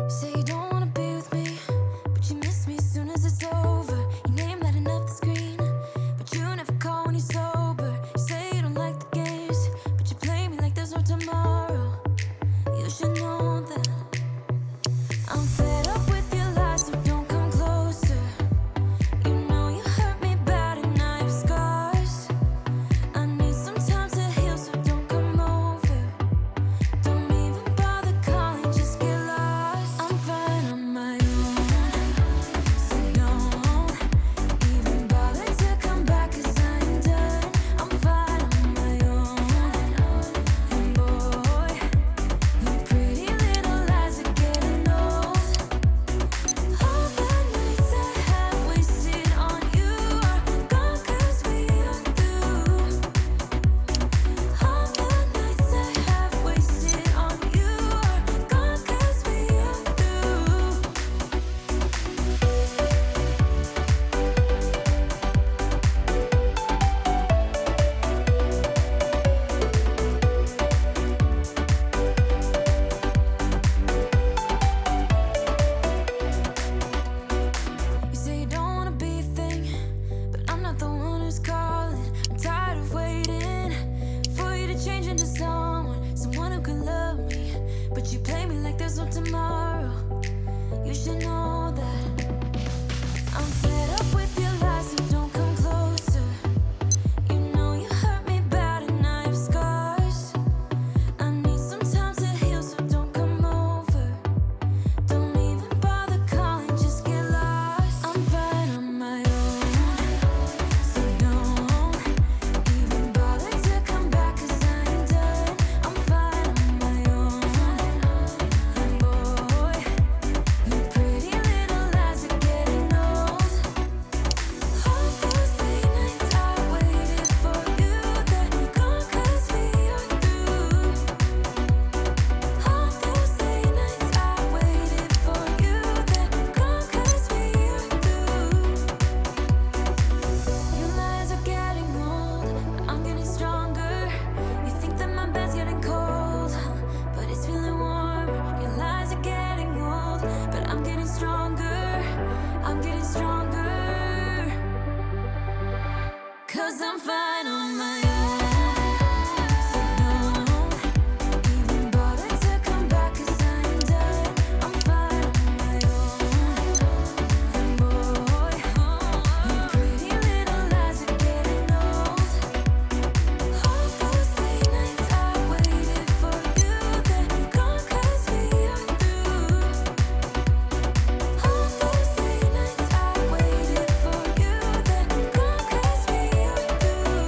Say you don't wanna be with me, but you miss me as soon as it's over. Your name lighting up the screen, but you never call when you're sober. You say you don't like the games, but you play me like there's no tomorrow. You should know that I'm fed up with your lies, so don't come closer. You know you hurt me bad and I have scars. I need some time to heal, so don't come over. Don't even bother calling, just get lost. I'm fine on my own, so don't even bother to come back, 'cause I'm done. I'm fine on my own, and boy, your pretty little lies are getting old. All the nights I have wasted on you are gone, 'cause we are through. All the nights I have wasted on you are gone, 'cause we are through. You say you don't wanna be a thing, but I'm not the one who's calling. I'm tired of waiting for you to change into someone who can love me. But you play me like there's no tomorrow. You should know that I'm fed up with your lies, so don't come closer. You know you hurt me bad and I have scars. I need some time to heal, so don't come over. Don't even bother calling, just get lost. I'm fine on my own, so don't even bother to come back, 'cause I'm done. I'm fine on my own, and boy, your pretty little lies are getting old. All those late nights I waited for you, they're gone, 'cause we are through. All those late nights I waited for you, they're gone, 'cause we are through. Your lies are getting old, but I'm getting stronger. You think that my bed's getting cold, but it's feeling warmer. Your lies are getting old, but I'm getting stronger. I'm getting stronger, 'cause I'm fine on my own. So don't even bother to come back, 'cause I'm done. I'm fine on my own, and boy, your pretty little lies are getting old. All those late nights I waited for you, they're gone, 'cause we are through. All those late nights I waited for you, they're gone, 'cause we are through.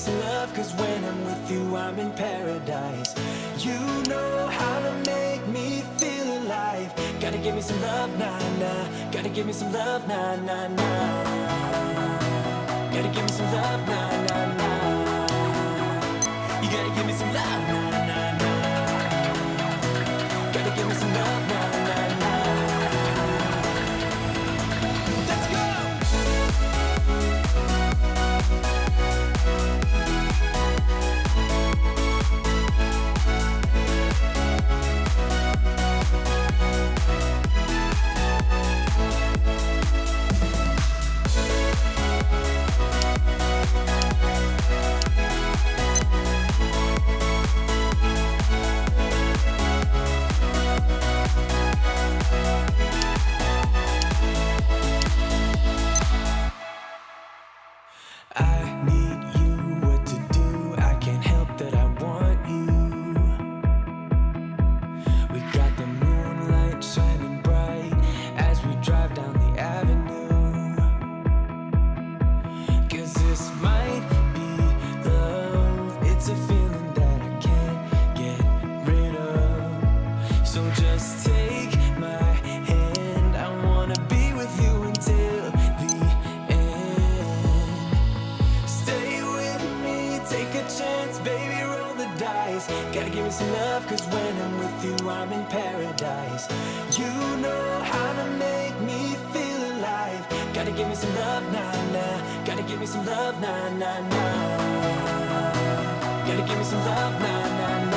some love, cause when I'm with you, I'm in paradise. You know how to make me feel alive. Gotta give me some love, nah, nah. Gotta give me some love, nah, nah, nah. Gotta give me some love, nah, nah, nah. You gotta give me some love, nah, nah, nah. Gotta give me some love, nah, nah, nah. Let's go! I need you, what to do, I can't help that I want you. We got the moonlight shining bright as we drive down the avenue. Cause this might be love, it's a feeling that I can't get rid of. So just take my hand, I wanna be with you until the take a chance, baby, roll the dice. Gotta give me some love, cause when I'm with you, I'm in paradise. You know how to make me feel alive. Gotta give me some love, nah, nah. Gotta give me some love, nah, nah, nah. Gotta give me some love, nah, nah, nah.